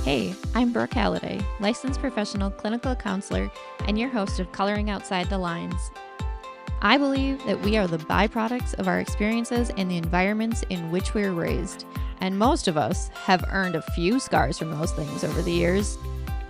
Hey, I'm Brooke Halliday, licensed professional clinical counselor and your host of Coloring Outside the Lines. I believe that we are the byproducts of our experiences and the environments in which we were raised, and most of us have earned a few scars from those things over the years.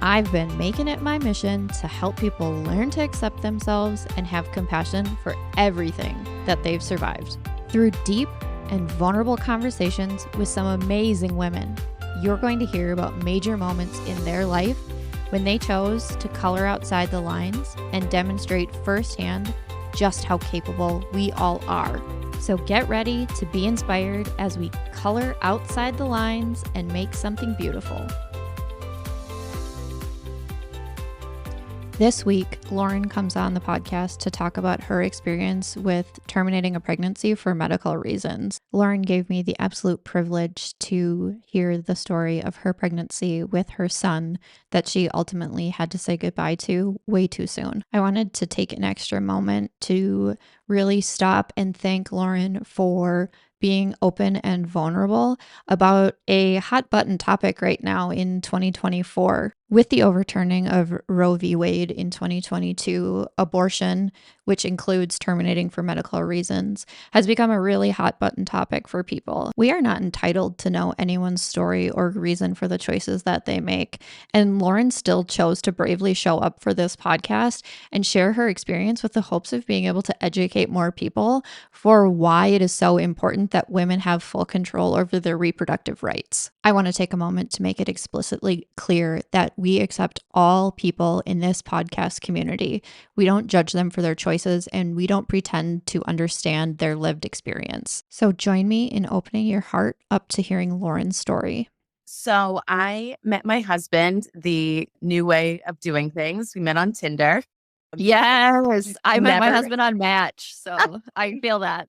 I've been making it my mission to help people learn to accept themselves and have compassion for everything that they've survived. Through deep and vulnerable conversations with some amazing women, you're going to hear about major moments in their life when they chose to color outside the lines and demonstrate firsthand just how capable we all are. So get ready to be inspired as we color outside the lines and make something beautiful. This week, Lauren comes on the podcast to talk about her experience with terminating a pregnancy for medical reasons. Lauren gave me the absolute privilege to hear the story of her pregnancy with her son that she ultimately had to say goodbye to way too soon. I wanted to take an extra moment to really stop and thank Lauren for being open and vulnerable about a hot button topic right now in 2024. With the overturning of Roe v. Wade in 2022, abortion, which includes terminating for medical reasons, has become a really hot button topic for people. We are not entitled to know anyone's story or reason for the choices that they make. And Lauren still chose to bravely show up for this podcast and share her experience with the hopes of being able to educate more people for why it is so important that women have full control over their reproductive rights. I want to take a moment to make it explicitly clear that we accept all people in this podcast community. We don't judge them for their choices, and we don't pretend to understand their lived experience. So join me in opening your heart up to hearing Lauren's story. So I met my husband the new way of doing things. We met on Tinder. Yes, I met my husband on Match, so I feel that.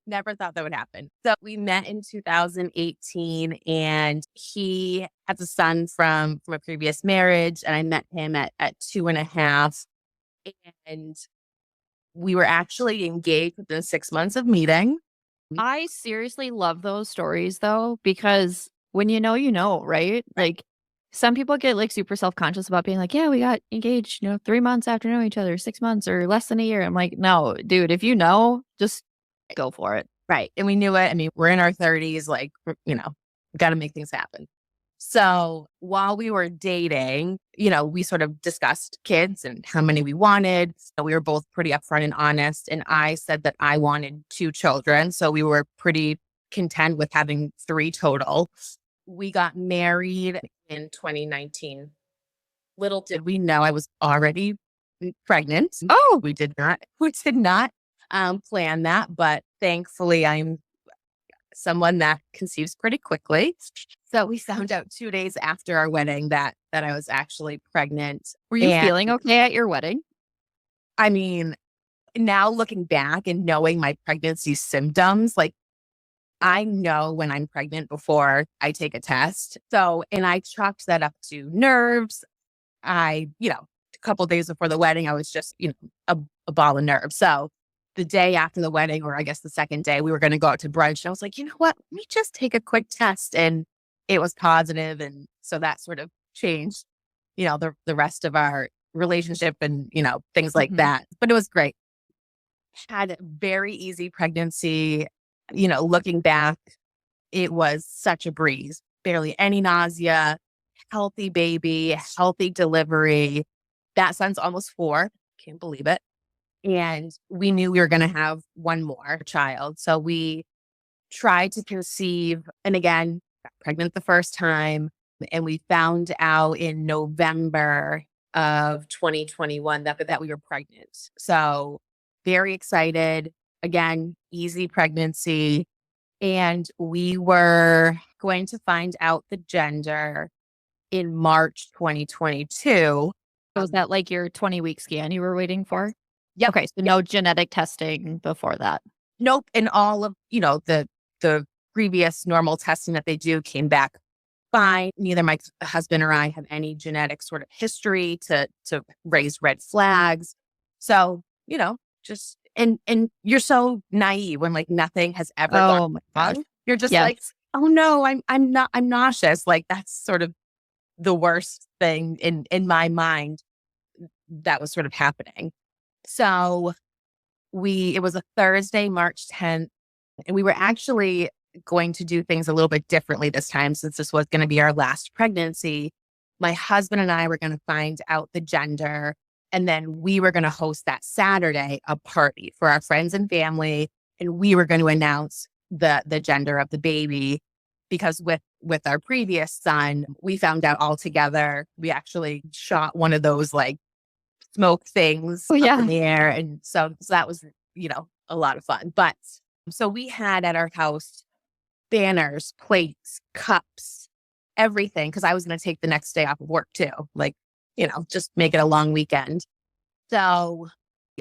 Never thought that would happen. So we met in 2018, and he has a son from a previous marriage, and I met him at 2.5. And we were actually engaged within 6 months of meeting. I seriously love those stories though, because when you know, right? Like some people get like super self-conscious about being like, yeah, we got engaged, 3 months after knowing each other, 6 months or less than a year. I'm like, no, dude, if you know, just go for it. Right. And we knew it. I mean, we're in our 30s, like, got to make things happen. So while we were dating, we sort of discussed kids and how many we wanted. So we were both pretty upfront and honest. And I said that I wanted 2 children. So we were pretty content with having 3 total. We got married in 2019. Little did we know I was already pregnant. Oh, we did not plan that, but thankfully I'm someone that conceives pretty quickly. So we found out 2 days after our wedding that I was actually pregnant. Were you feeling okay at your wedding? I mean, now looking back and knowing my pregnancy symptoms, like I know when I'm pregnant before I take a test. So, and I chalked that up to nerves. A couple of days before the wedding, I was just, a ball of nerves. So the day after the wedding, or I guess the second day, we were going to go out to brunch. And I was like, you know what? Let me just take a quick test. And it was positive. And so that sort of changed, the rest of our relationship and, things like that. But it was great. Had a very easy pregnancy. Looking back, it was such a breeze. Barely any nausea, healthy baby, healthy delivery. That son's almost 4. Can't believe it. And we knew we were going to have one more child. So we tried to conceive. And again, got pregnant the first time. And we found out in November of 2021 that we were pregnant. So very excited. Again, easy pregnancy. And we were going to find out the gender in March 2022. Was that like your 20-week scan you were waiting for? Yep. Okay, so no genetic testing before that. Nope. And all of, the previous normal testing that they do came back fine. Neither my husband or I have any genetic sort of history to raise red flags. So, just and you're so naive when like nothing has ever gone wrong. You're just like, oh no, I'm nauseous. Like that's sort of the worst thing in my mind that was sort of happening. So it was a Thursday, March 10th, and we were actually going to do things a little bit differently this time since this was going to be our last pregnancy. My husband and I were going to find out the gender, and then we were going to host that Saturday a party for our friends and family, and we were going to announce the gender of the baby because with our previous son, we found out all together. We actually shot one of those like smoke things Oh, up in yeah. the air. And so that was, a lot of fun. But so we had at our house banners, plates, cups, everything. Cause I was going to take the next day off of work too. Like, just make it a long weekend. So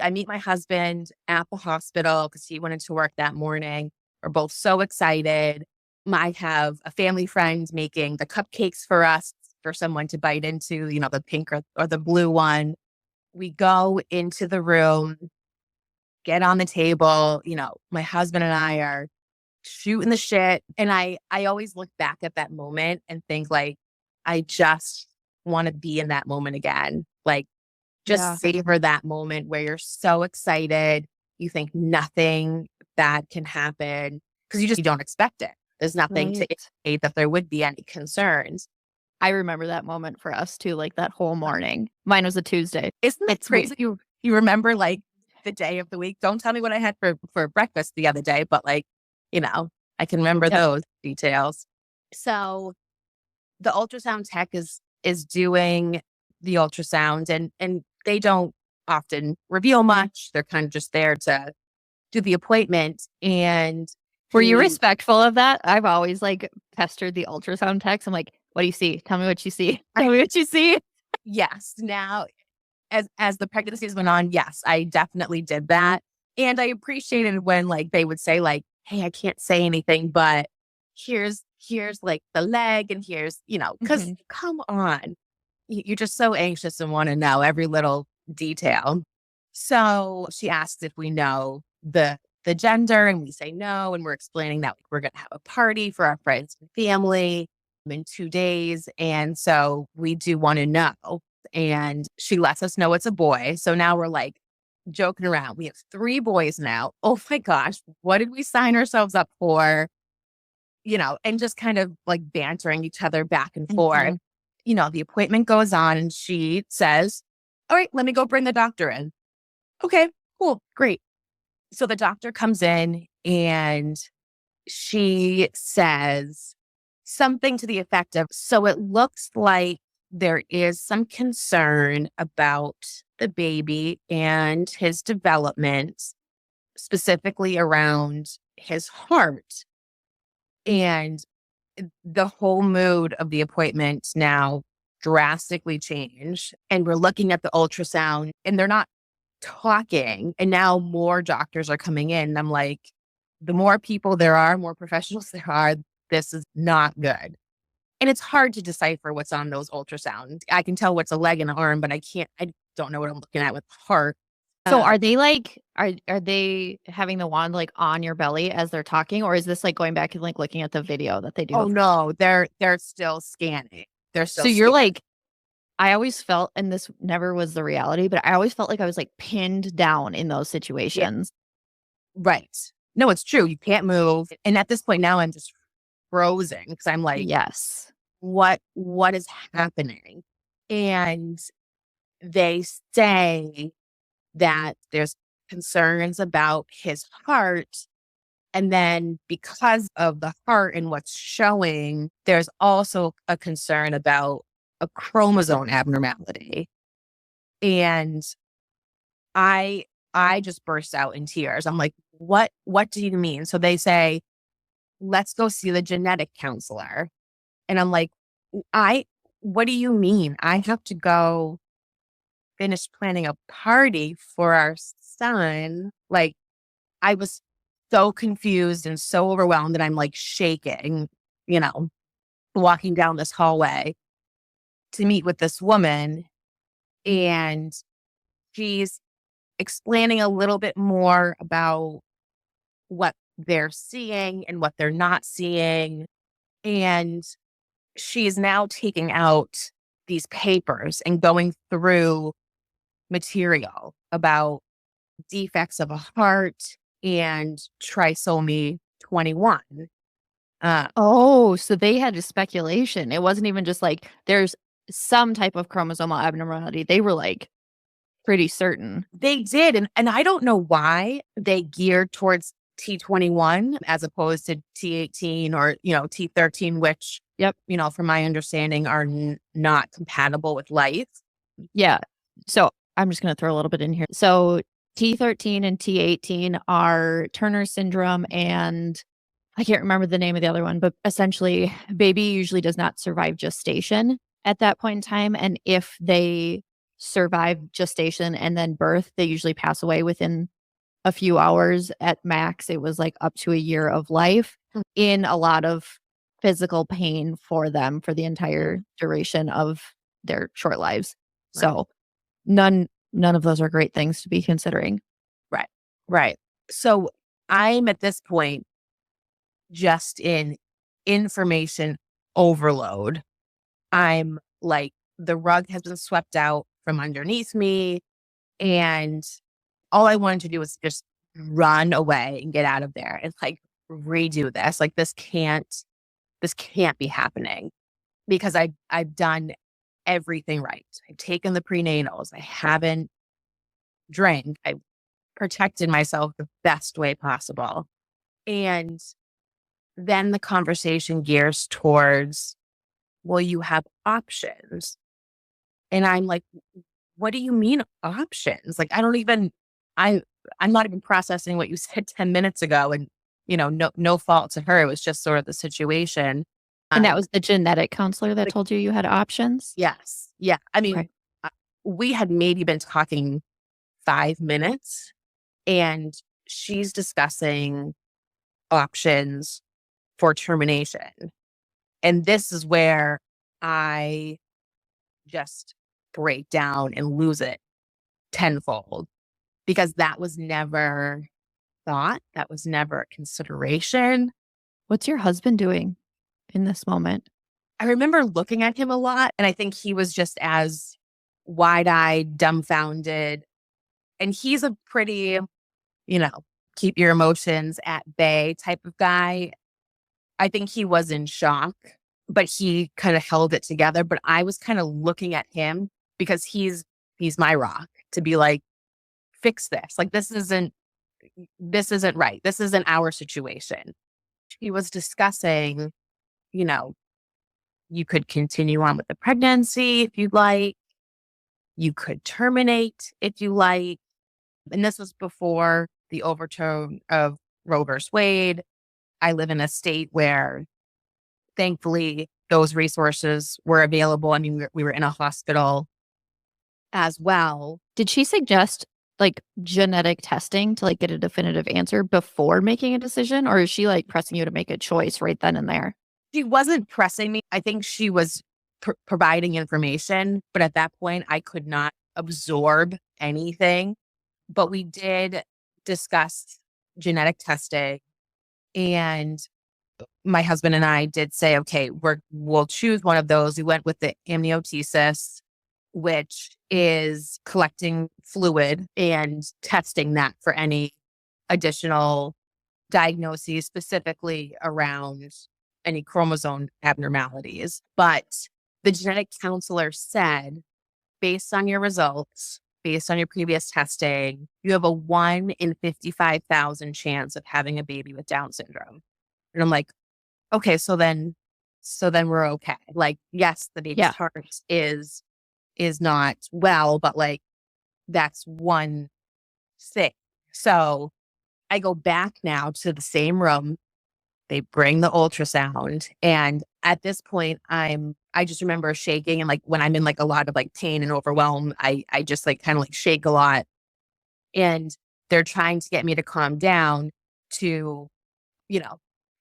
I meet my husband at the hospital because he went into work that morning. We're both so excited. I have a family friend making the cupcakes for us for someone to bite into, the pink or the blue one. We go into the room, get on the table. My husband and I are shooting the shit. And I always look back at that moment and think like, I just want to be in that moment again. Like, Yeah. just savor that moment where you're so excited. You think nothing bad can happen because you don't expect it. There's nothing to Right. indicate that there would be any concerns. I remember that moment for us too, like that whole morning. Mine was a Tuesday. Isn't that crazy? You remember like the day of the week. Don't tell me what I had for breakfast the other day, but like, I can remember those details. So the ultrasound tech is doing the ultrasound and they don't often reveal much. They're kind of just there to do the appointment. And Were you respectful of that? I've always like pestered the ultrasound techs. I'm like, what do you see? Tell me what you see. Tell me what you see. Yes. Now, as the pregnancies went on, yes, I definitely did that. And I appreciated when like they would say like, hey, I can't say anything, but here's like the leg and here's, because come on, you're just so anxious and want to know every little detail. So she asks if we know the gender and we say no. And we're explaining that we're going to have a party for our friends and family in 2 days. And so we do want to know. And she lets us know it's a boy. So now we're like joking around. We have 3 boys now. Oh my gosh, what did we sign ourselves up for? And just kind of like bantering each other back and forth. The appointment goes on and she says, all right, let me go bring the doctor in. Okay, cool, great. So the doctor comes in and she says something to the effect of, so it looks like there is some concern about the baby and his development, specifically around his heart. And the whole mood of the appointment now drastically changed. And we're looking at the ultrasound and they're not talking. And now more doctors are coming in. And I'm like, the more people there are, more professionals there are, this is not good. And it's hard to decipher what's on those ultrasounds. I can tell what's a leg and an arm, but I don't know what I'm looking at with heart. So are they like, are they having the wand like on your belly as they're talking? Or is this like going back and like looking at the video that they do? Oh no, they're still scanning. They're still So you're scanning. like, I always felt, and this never was the reality, but I always felt like I was like pinned down in those situations. Right. No, it's true. You can't move. And at this point now I'm just frozen because I'm like, Yes. what is happening? And they say that there's concerns about his heart. And then because of the heart and what's showing, there's also a concern about a chromosome abnormality. And I just burst out in tears. I'm like, what do you mean? So they say, let's go see the genetic counselor. And I'm like, what do you mean? I have to go finish planning a party for our son. Like, I was so confused and so overwhelmed that I'm like shaking, walking down this hallway to meet with this woman. And she's explaining a little bit more about what they're seeing and what they're not seeing. And she's now taking out these papers and going through material about defects of a heart and trisomy 21. Oh, so they had a speculation. It wasn't even just like there's some type of chromosomal abnormality. They were like pretty certain. They did. And I don't know why they geared towards T21 as opposed to T18 or, T13, which, Yep. From my understanding, are not compatible with life. Yeah. So I'm just going to throw a little bit in here. So T13 and T18 are Turner syndrome, and I can't remember the name of the other one, but essentially, baby usually does not survive gestation at that point in time. And if they survive gestation and then birth, they usually pass away within a few hours at max. It was like up to a year of life in a lot of physical pain for them for the entire duration of their short lives. Right. So none of those are great things to be considering. Right. Right. So I'm at this point just in information overload. I'm like, the rug has been swept out from underneath me, and all I wanted to do was just run away and get out of there and like redo this. Like this can't be happening, because I've done everything right. I've taken the prenatals. I haven't drank. I protected myself the best way possible. And then the conversation gears towards, well, you have options. And I'm like, what do you mean options? Like, I'm not even processing what you said 10 minutes ago. And, no fault to her. It was just sort of the situation. And that was the genetic counselor that told you had options? Yes. Yeah. I mean, Okay. we had maybe been talking 5 minutes, and she's discussing options for termination. And this is where I just break down and lose it tenfold, because that was never thought. That was never a consideration. What's your husband doing in this moment? I remember looking at him a lot, and I think he was just as wide-eyed, dumbfounded. And he's a pretty, keep your emotions at bay type of guy. I think he was in shock, but he kind of held it together. But I was kind of looking at him, because he's my rock, to be like, fix this. Like, this isn't right. This isn't our situation. He was discussing, you could continue on with the pregnancy if you'd like. You could terminate if you like. And this was before the overturn of Roe versus Wade. I live in a state where, thankfully, those resources were available. I mean, we were in a hospital as well. Did she suggest like genetic testing to like get a definitive answer before making a decision? Or is she like pressing you to make a choice right then and there? She wasn't pressing me. I think she was providing information, but at that point I could not absorb anything. But we did discuss genetic testing, and my husband and I did say, okay, we'll choose one of those. We went with the amniotesis, which is collecting fluid and testing that for any additional diagnoses, specifically around any chromosome abnormalities. But the genetic counselor said, based on your results, based on your previous testing, you have a 1 in 55,000 chance of having a baby with Down syndrome. And I'm like, okay, so then we're okay. Like, yes, the baby's heart is not well, but like, that's one thing. So I go back now to the same room. They bring the ultrasound. And at this point, I just remember shaking. And like, when I'm in like a lot of like pain and overwhelm, I just like kind of like shake a lot. And they're trying to get me to calm down to,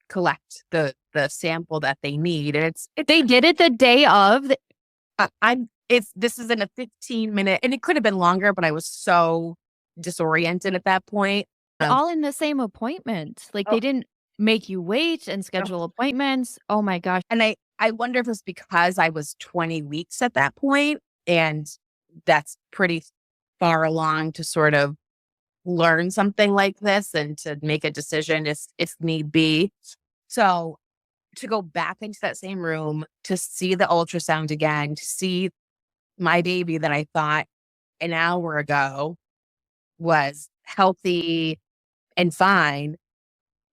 collect the sample that they need. And they did it the day of. This is in a 15-minute, and it could have been longer, but I was so disoriented at that point. All in the same appointment. Like they didn't make you wait and schedule appointments. Oh my gosh. And I wonder if it's because I was 20 weeks at that point, and that's pretty far along to sort of learn something like this and to make a decision if need be. So to go back into that same room, to see the ultrasound again, to see my baby that I thought an hour ago was healthy and fine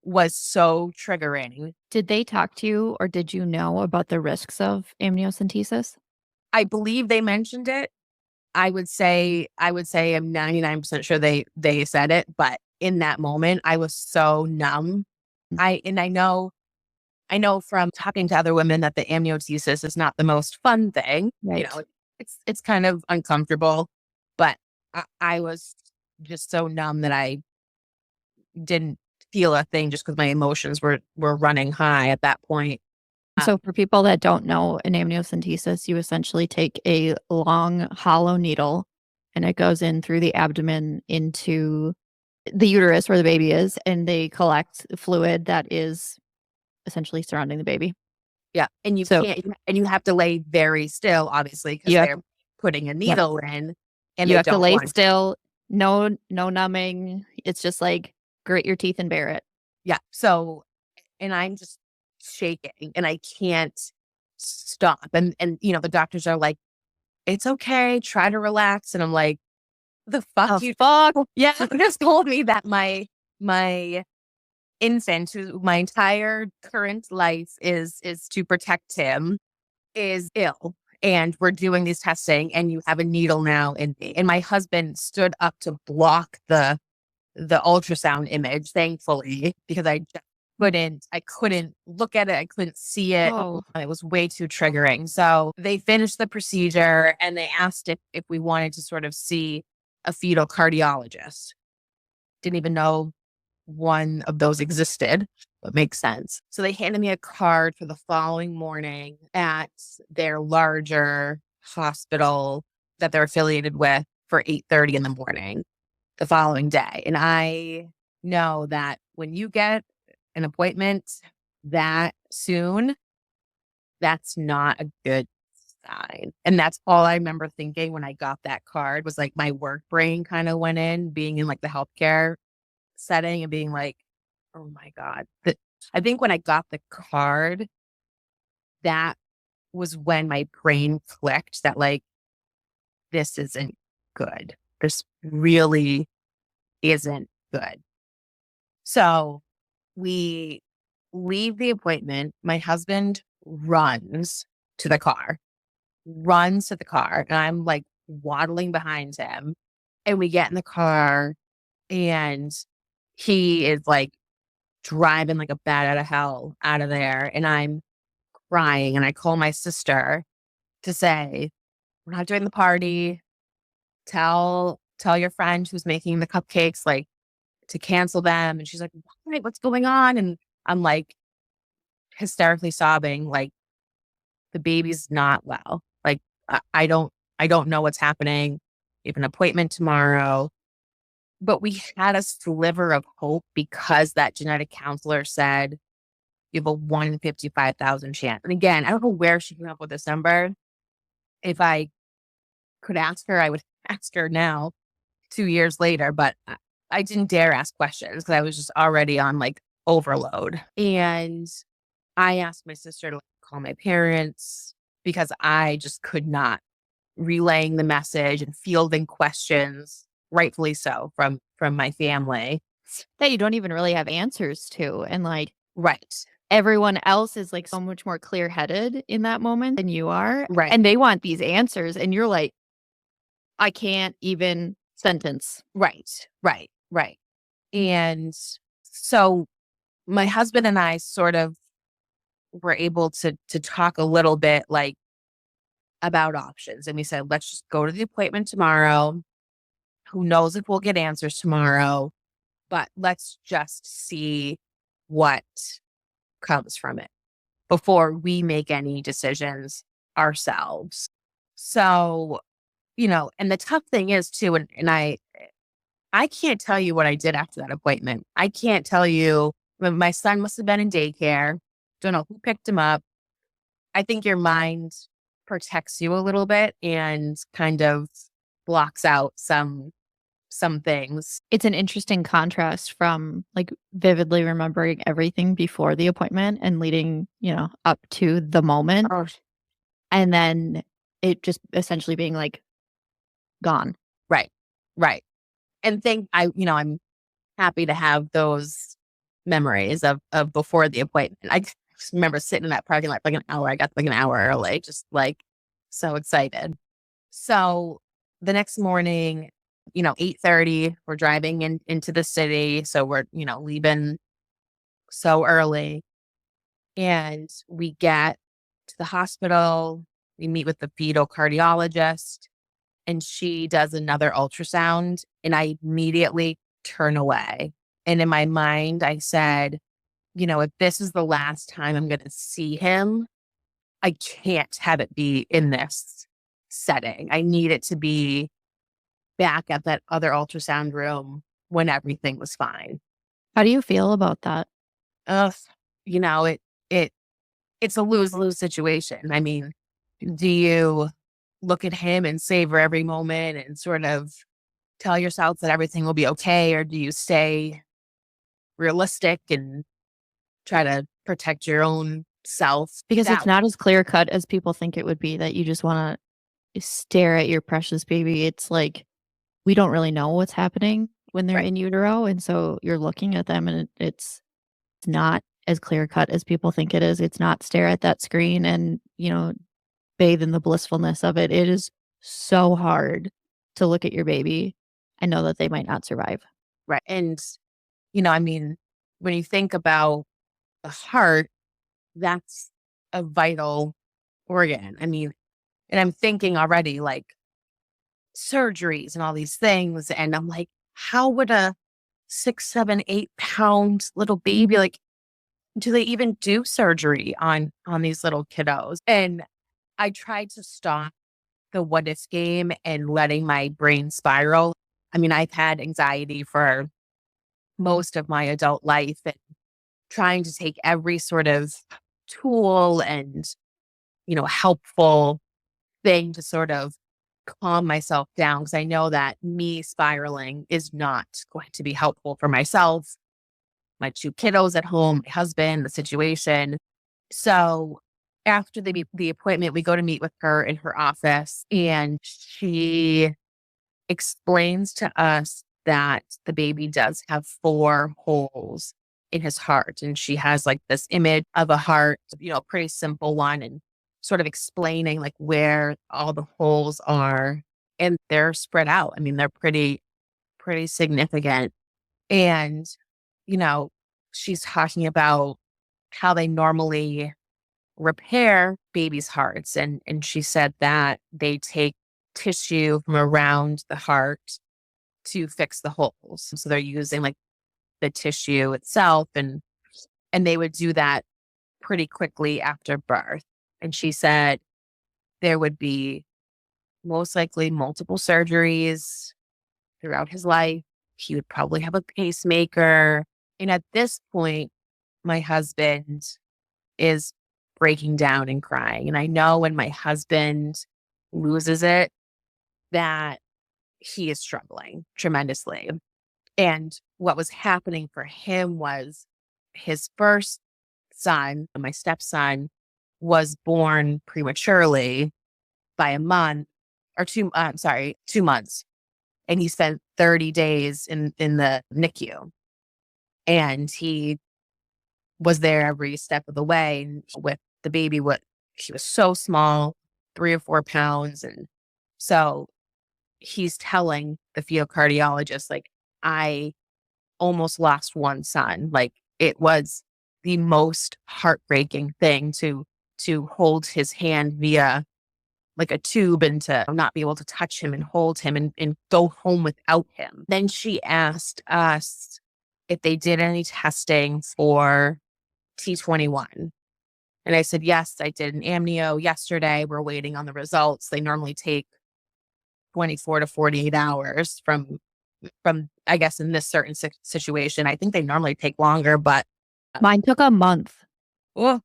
was so triggering. Did they talk to you or did you know about the risks of amniocentesis? I believe they mentioned it. I would say I'm 99% sure they said it, but in that moment I was so numb. I know from talking to other women that the amniocentesis is not the most fun thing. Right. It's kind of uncomfortable, but I was just so numb that I didn't feel a thing just because my emotions were running high at that point. So, for people that don't know an amniocentesis, you essentially take a long, hollow needle and it goes in through the abdomen into the uterus where the baby is, and they collect fluid that is essentially surrounding the baby. Yeah, and So, you have to lay very still, obviously, because you have, they're putting a yep, needle in, and you they have to don't lay want. still, no numbing. It's just like grit your teeth and bear it. Yeah, so and I'm just shaking, and I can't stop, and the doctors are like, "It's okay, try to relax," and I'm like, "The fuck Oh, you." fuck. Yeah, you just told me that my infant, who my entire current life is to protect him, is ill, and we're doing these testing, and you have a needle now in me. And my husband stood up to block the ultrasound image, thankfully, because I couldn't look at it. I couldn't see it. Oh, It was way too triggering. So they finished the procedure and they asked if we wanted to sort of see a fetal cardiologist. Didn't even know one of those existed, but makes sense. So they handed me a card for the following morning at their larger hospital that they're affiliated with for 8:30 in the morning the following day. And I know that when you get an appointment that soon, that's not a good sign. And that's all I remember thinking when I got that card was like my work brain kind of went in, being in like the healthcare setting and being like, oh my God. I think when I got the card, that was when my brain clicked that like, this isn't good. This really isn't good. So we leave the appointment. My husband runs to the car, and I'm like waddling behind him. And we get in the car, and he is like driving like a bat out of hell out of there. And I'm crying. And I call my sister to say, we're not doing the party. Tell your friend who's making the cupcakes, like, to cancel them. And she's like, "What? What's going on?" And I'm like hysterically sobbing, like, the baby's not well. Like, I don't know what's happening. We have an appointment tomorrow. But we had a sliver of hope because that genetic counselor said you have a 1 in 55,000 chance. And again, I don't know where she came up with this number. If I could ask her, I would ask her now, 2 years later, but I didn't dare ask questions because I was just already on like overload. And I asked my sister to like, call my parents because I just could not relaying the message and fielding questions, rightfully so, from my family. that you don't even really have answers to. And like Right. everyone else is like so much more clear headed in that moment than you are. Right. And they want these answers. And you're like, I can't even sentence. Right. Right. Right. And so my husband and I sort of were able to talk a little bit like about options. And we said, let's just go to the appointment tomorrow. Who knows if we'll get answers tomorrow, but let's just see what comes from it before we make any decisions ourselves. So, and the tough thing is too, and I can't tell you what I did after that appointment. I can't tell you. My son must have been in daycare. Don't know who picked him up. I think your mind protects you a little bit and kind of blocks out some things. It's an interesting contrast from like vividly remembering everything before the appointment and leading, up to the moment. Oh, And then it just essentially being like gone. right. Right. And I'm happy to have those memories of before the appointment. I just remember sitting in that parking lot like an hour. I got like an hour early, just like so excited. So the next morning, 8:30, we're driving into the city. So we're, leaving so early. And we get to the hospital. We meet with the fetal cardiologist, and she does another ultrasound. And I immediately turn away. And in my mind, I said, if this is the last time I'm going to see him, I can't have it be in this setting. I need it to be back at that other ultrasound room when everything was fine. How do you feel about that? Ugh, you know, it it it's a lose-lose situation. I mean, do you look at him and savor every moment and sort of tell yourself that everything will be okay, or do you stay realistic and try to protect your own self? Because it's That not as clear cut as people think it would be that you just want to stare at your precious baby. It's like we don't really know what's happening when they're right, in utero. And so you're looking at them and it's not as clear cut as people think it is. It's not stare at that screen and, bathe in the blissfulness of it. It is so hard to look at your baby and know that they might not survive. right. And I mean, when you think about the heart, that's a vital organ. I mean, and I'm thinking already like surgeries and all these things. And I'm like, how would a 6, 7, 8 pound little baby, like, do they even do surgery on these little kiddos? And I tried to stop the what if game and letting my brain spiral. I mean, I've had anxiety for most of my adult life, and trying to take every sort of tool and, helpful thing to sort of calm myself down, because I know that me spiraling is not going to be helpful for myself, my 2 kiddos at home, my husband, the situation. So after the appointment, we go to meet with her in her office, and she explains to us that the baby does have 4 holes in his heart. And she has like this image of a heart, a pretty simple one, and sort of explaining like where all the holes are. And they're spread out. I mean, they're pretty significant. And, you know, she's talking about how they normally repair babies' hearts. And she said that they take tissue from around the heart to fix the holes. So they're using like the tissue itself, and they would do that pretty quickly after birth. And she said there would be most likely multiple surgeries throughout his life. He would probably have a pacemaker. And at this point, my husband is breaking down and crying. And I know when my husband loses it, that he is struggling tremendously. And what was happening for him was his first son, my stepson, was born prematurely by a month or 2 months. And he spent 30 days in the NICU. And he was there every step of the way. And with the baby, he was so small, 3 or 4 pounds. And so he's telling the fetal cardiologist, like, I almost lost one son. Like, it was the most heartbreaking thing to hold his hand via like a tube and to not be able to touch him and hold him and go home without him. Then she asked us if they did any testing for T21. And I said, yes, I did an amnio yesterday. We're waiting on the results. They normally take 24 to 48 hours from I guess in this certain situation. I think they normally take longer, but Mine took a month. oh,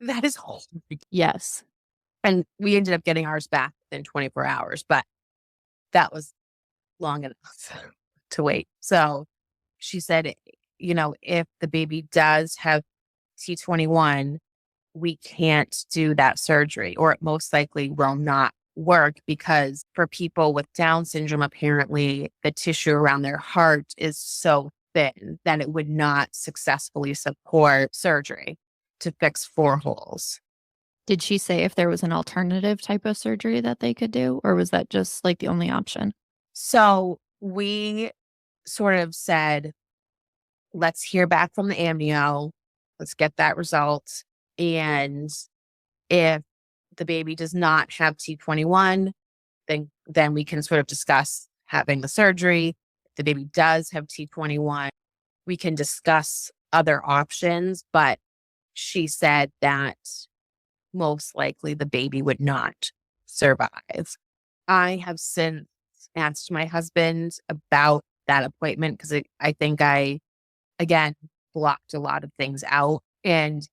That is horrible. Yes. And we ended up getting ours back within 24 hours, but that was long enough to wait. So she said, if the baby does have T21, we can't do that surgery, or it most likely will not work, because for people with Down syndrome, apparently the tissue around their heart is so thin that it would not successfully support surgery to fix 4 holes. Did she say if there was an alternative type of surgery that they could do, or was that just like the only option? So we sort of said, let's hear back from the amnio. Let's get that result. And if the baby does not have T21, then we can sort of discuss having the surgery. If the baby does have T21, we can discuss other options. But she said that most likely the baby would not survive. I have since asked my husband about that appointment, because I think I, again, blocked a lot of things out. And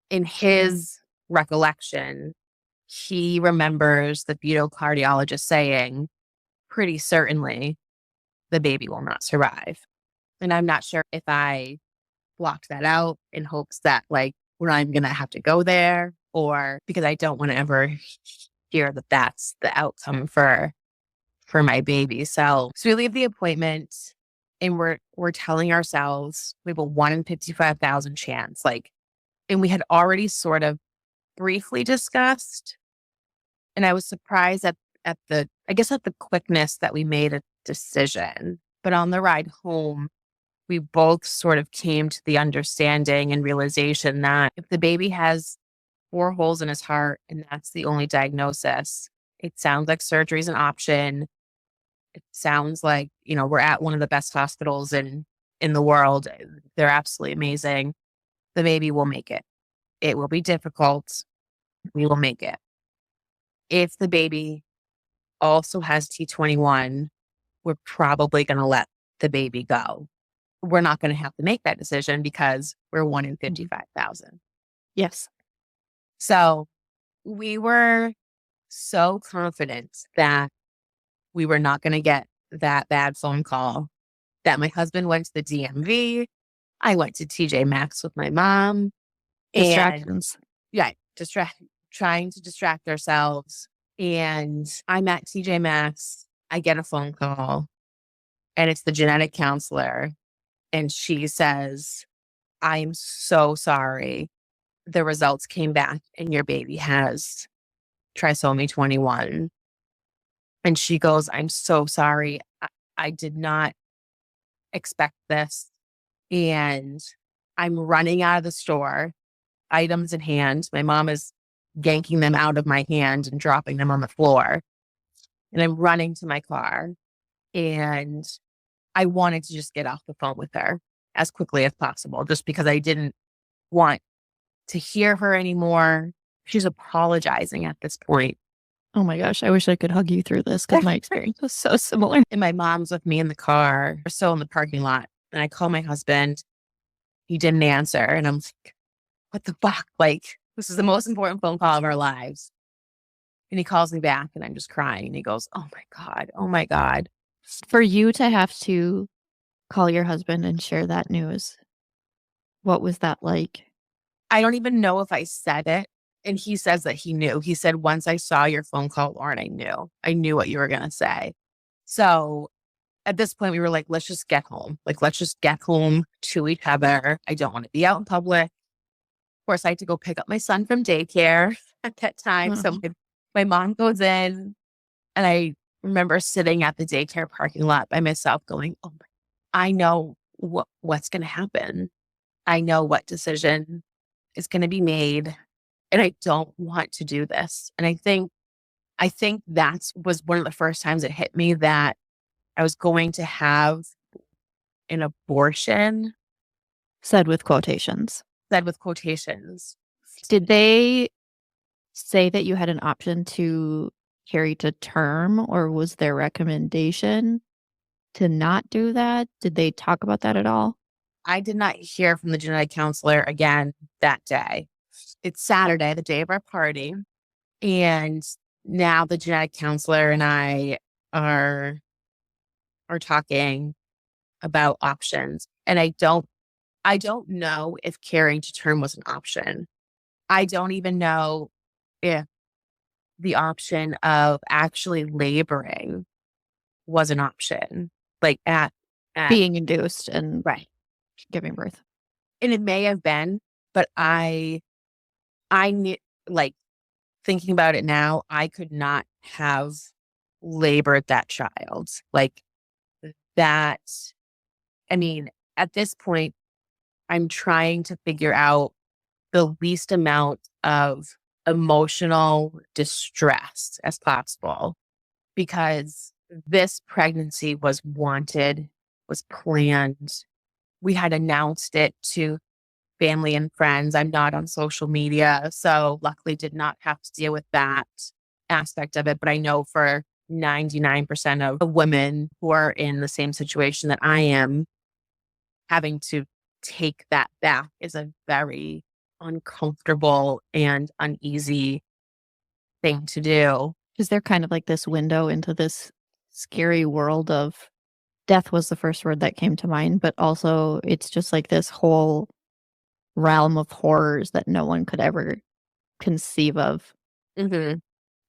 in his recollection, he remembers the fetal cardiologist saying, pretty certainly the baby will not survive. And I'm not sure if I blocked that out in hopes that, like, where I'm going to have to go there, or because I don't want to ever hear that that's the outcome for my baby. So we leave the appointment, and we're telling ourselves we have a 1 in 55,000 chance. Like, and we had already sort of briefly discussed, and I was surprised at the quickness that we made a decision. But on the ride home, we both sort of came to the understanding and realization that if the baby has 4 holes in his heart and that's the only diagnosis, it sounds like surgery is an option. It sounds like, we're at one of the best hospitals in the world. They're absolutely amazing. The baby will make it. It will be difficult. We will make it. If the baby also has T21, we're probably going to let the baby go. We're not going to have to make that decision because we're 1 in 55,000. Yes. So we were so confident that we were not going to get that bad phone call that my husband went to the DMV. I went to TJ Maxx with my mom. Distractions. And trying to distract ourselves. And I'm at TJ Maxx. I get a phone call, and it's the genetic counselor. And she says, I'm so sorry. The results came back and your baby has trisomy 21. And she goes, I'm so sorry. I did not expect this. And I'm running out of the store, items in hand. My mom is yanking them out of my hand and dropping them on the floor. And I'm running to my car. And I wanted to just get off the phone with her as quickly as possible, just because I didn't want to hear her anymore. She's apologizing at this point. Oh my gosh, I wish I could hug you through this, because my experience was so similar. And my mom's with me in the car. We're still in the parking lot. And I call my husband. He didn't answer. And I'm like, what the fuck? Like, this is the most important phone call of our lives. And he calls me back, and I'm just crying. And he goes, oh my God. Oh my God. For you to have to call your husband and share that news, what was that like? I don't even know if I said it. And he says that he knew. He said, once I saw your phone call, Lauren, I knew what you were going to say. So at this point, we were like, let's just get home. Like, let's just get home to each other. I don't want to be out in public. Of course, I had to go pick up my son from daycare at that time. So my mom goes in, and I remember sitting at the daycare parking lot by myself going, oh my, I know what's going to happen. I know what decision is going to be made. And I don't want to do this. And I think that was one of the first times it hit me that I was going to have an abortion. Said with quotations. Did they say that you had an option to carry to term, or was their recommendation to not do that? Did they talk about that at all? I did not hear from the genetic counselor again that day. it's Saturday, the day of our party. And now the genetic counselor and I are talking about options. And I don't know if carrying to term was an option. I don't even know if the option of actually laboring was an option. Like at Being induced and right. giving birth. And it may have been, but I knew, like, thinking about it now, I could not have labored that child. Like that, I mean, at this point, I'm trying to figure out the least amount of emotional distress as possible because this pregnancy was wanted, was planned. We had announced it to family and friends. I'm not on social media, so luckily did not have to deal with that aspect of it. But I know for 99% of women who are in the same situation that I am, having to take that back is a very uncomfortable and uneasy thing to do. Is there kind of like this window into this scary world of death was the first word that came to mind, but also it's just like this whole realm of horrors that no one could ever conceive of. Mm-hmm.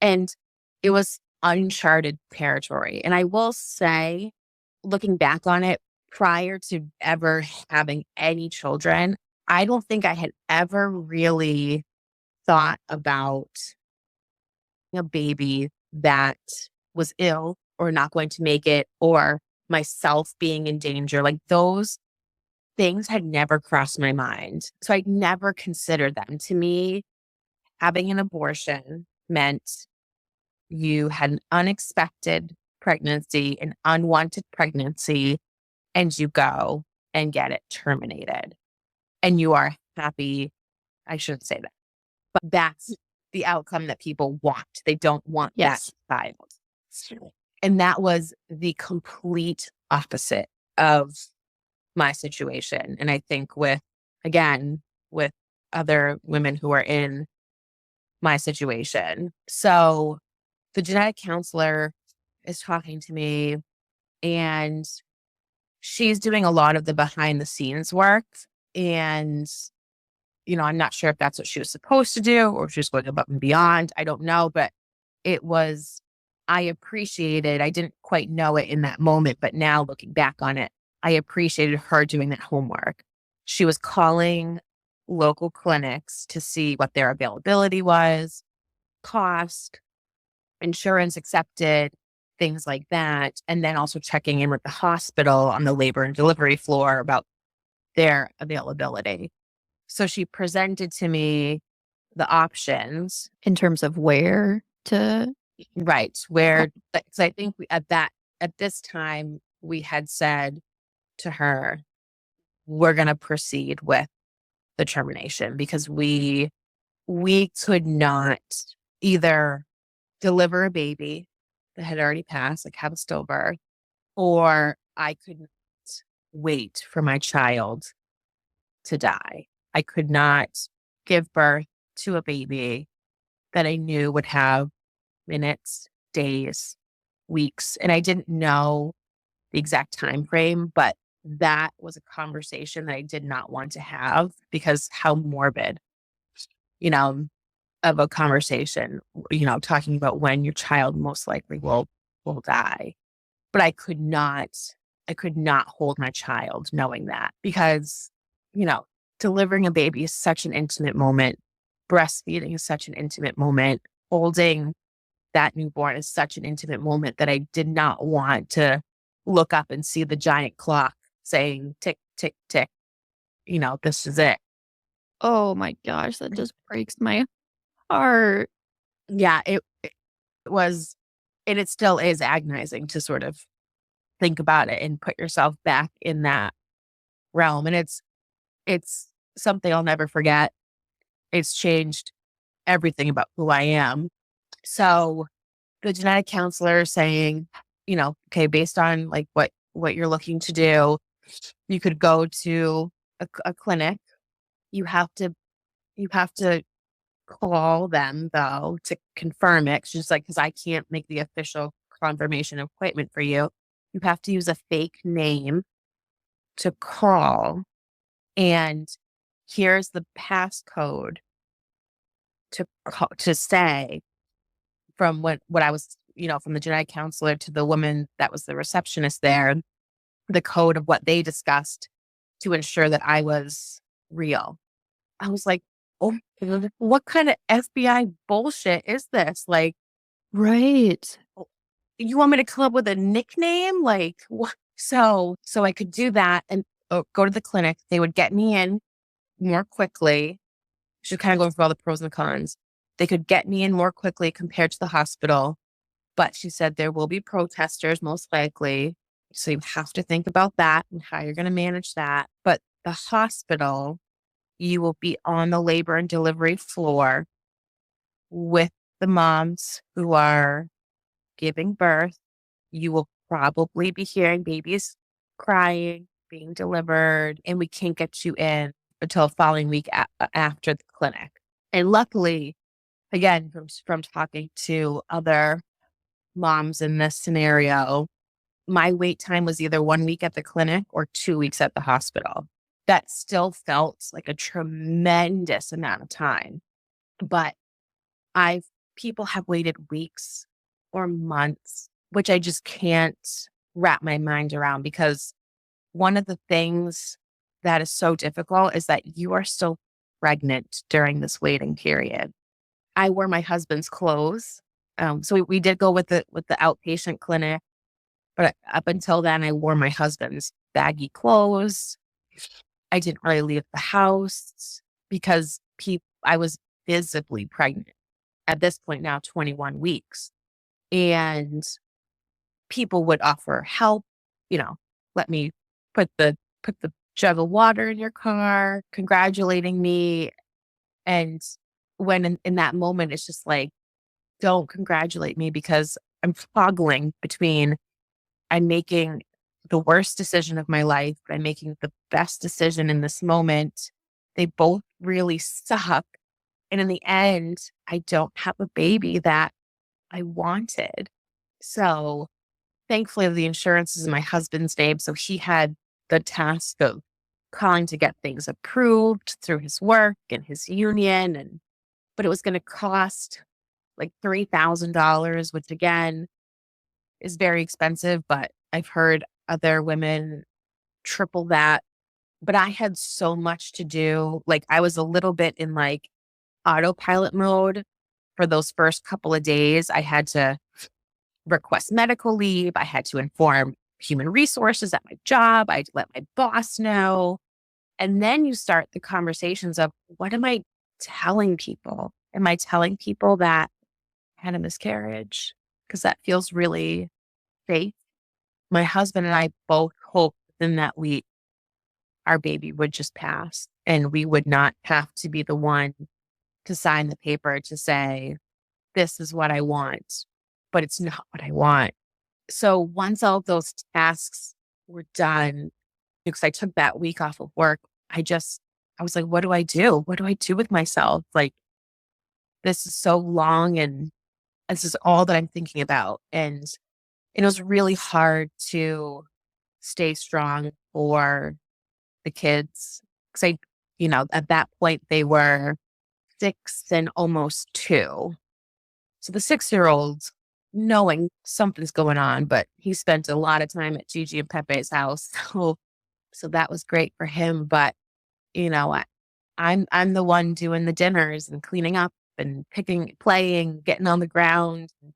And it was uncharted territory. And I will say, looking back on it, prior to ever having any children, I don't think I had ever really thought about a baby that was ill or not going to make it or myself being in danger. Like those things had never crossed my mind. So I'd never considered them. To me, having an abortion meant you had an unexpected pregnancy, an unwanted pregnancy, and you go and get it terminated. And you are happy. I shouldn't say that, but that's the outcome that people want. They don't want Yes. that child. And that was the complete opposite of my situation. And I think with other women who are in my situation. So the genetic counselor is talking to me and she's doing a lot of the behind the scenes work. And, I'm not sure if that's what she was supposed to do or if she was going above and beyond. I don't know, but I appreciated, I didn't quite know it in that moment, but now looking back on it, I appreciated her doing that homework. She was calling local clinics to see what their availability was, cost, insurance accepted, things like that. And then also checking in with the hospital on the labor and delivery floor about their availability. So she presented to me the options. In terms of where to. Right. Where, because I think at this time, we had said to her, we're going to proceed with the termination because we could not either deliver a baby that had already passed, like have a stillbirth, or I could not wait for my child to die. I could not give birth to a baby that I knew would have minutes, days, weeks. And I didn't know the exact time frame, but that was a conversation that I did not want to have because how morbid, of a conversation, talking about when your child most likely will die. But I could not hold my child knowing that because, delivering a baby is such an intimate moment. Breastfeeding is such an intimate moment. Holding that newborn is such an intimate moment that I did not want to look up and see the giant clock saying tick, tick, tick. This is it. Oh my gosh, that just breaks my heart. Yeah, it was, and it still is agonizing to sort of think about it and put yourself back in that realm. And it's something I'll never forget. It's changed everything about who I am. So the genetic counselor saying, okay, based on like what you're looking to do, you could go to a clinic. You have to call them though to confirm it. She's like, because I can't make the official confirmation appointment for you. You have to use a fake name to call. And here's the passcode to say from what I was, from the genetic counselor to the woman that was the receptionist there, the code of what they discussed to ensure that I was real. I was like, oh, what kind of FBI bullshit is this? Like, Right. you want me to come up with a nickname? Like, what? So I could do that and go to the clinic. They would get me in more quickly. She's kind of going through all the pros and cons. They could get me in more quickly compared to the hospital. But she said there will be protesters most likely. So you have to think about that and how you're going to manage that. But the hospital, you will be on the labor and delivery floor with the moms who are giving birth. You will probably be hearing babies crying, being delivered, and we can't get you in until the following week after the clinic. And luckily, again, from talking to other moms in this scenario, my wait time was either 1 week at the clinic or 2 weeks at the hospital. That still felt like a tremendous amount of time. But people have waited weeks or months, which I just can't wrap my mind around, because one of the things that is so difficult is that you are still pregnant during this waiting period. I wore my husband's clothes. So we did go with the outpatient clinic, but up until then, I wore my husband's baggy clothes. I didn't really leave the house because I was visibly pregnant at this point now, 21 weeks. And people would offer help, let me put the jug of water in your car, congratulating me. And when in that moment, it's just like, don't congratulate me, because I'm toggling between I'm making the worst decision of my life, but I'm making the best decision in this moment. They both really suck. And in the end, I don't have a baby that I wanted. So thankfully, the insurance is in my husband's name. So he had the task of calling to get things approved through his work and his union. But it was going to cost like $3,000, which again is very expensive. But I've heard other women triple that. But I had so much to do. Like, I was a little bit in like autopilot mode for those first couple of days. I had to request medical leave. I had to inform human resources at my job. I had to let my boss know. And then you start the conversations of, what am I telling people? Am I telling people that I had a miscarriage? Because that feels really fake. My husband and I both hoped within that week our baby would just pass and we would not have to be the one to sign the paper to say, this is what I want, but it's not what I want. So once all of those tasks were done, because I took that week off of work, I was like, what do I do? What do I do with myself? Like, this is so long and this is all that I'm thinking about. And it was really hard to stay strong for the kids. Because at that point, they were 6 and almost 2. So the 6-year-old, knowing something's going on, but he spent a lot of time at Gigi and Pepe's house. So that was great for him. But, I'm the one doing the dinners and cleaning up and playing, getting on the ground, and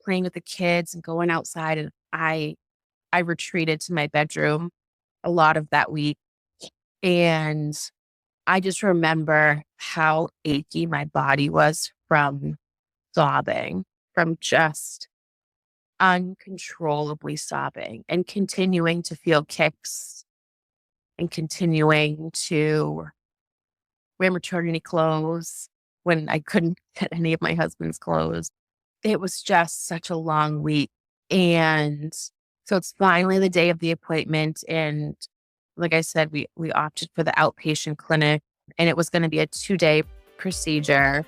playing with the kids and going outside. And I retreated to my bedroom a lot of that week. And I just remember how achy my body was from sobbing, from just uncontrollably sobbing and continuing to feel kicks and continuing to wear maternity clothes when I couldn't get any of my husband's clothes. It was just such a long week. And so it's finally the day of the appointment. And like I said, we opted for the outpatient clinic, and it was going to be a 2-day procedure.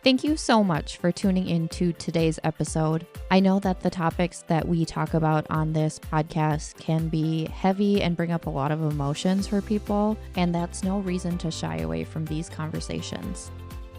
Thank you so much for tuning into today's episode. I know that the topics that we talk about on this podcast can be heavy and bring up a lot of emotions for people, and that's no reason to shy away from these conversations.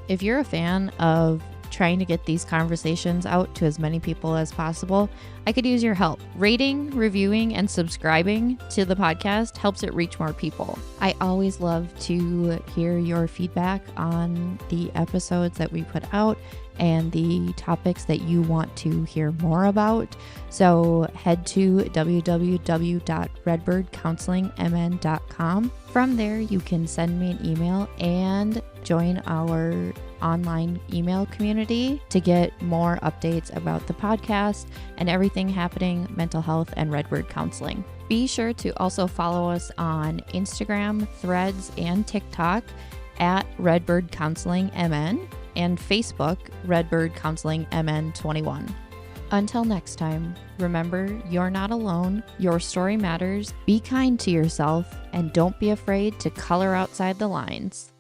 If you're a fan of trying to get these conversations out to as many people as possible, I could use your help. Rating, reviewing, and subscribing to the podcast helps it reach more people. I always love to hear your feedback on the episodes that we put out and the topics that you want to hear more about. So head to www.redbirdcounselingmn.com. From there, you can send me an email and join our online email community to get more updates about the podcast and everything happening mental health and Redbird counseling. Be sure to also follow us on Instagram, Threads, and TikTok at Redbird Counseling MN and Facebook Redbird Counseling MN 21. Until next time, remember, you're not alone, your story matters, be kind to yourself, and don't be afraid to color outside the lines.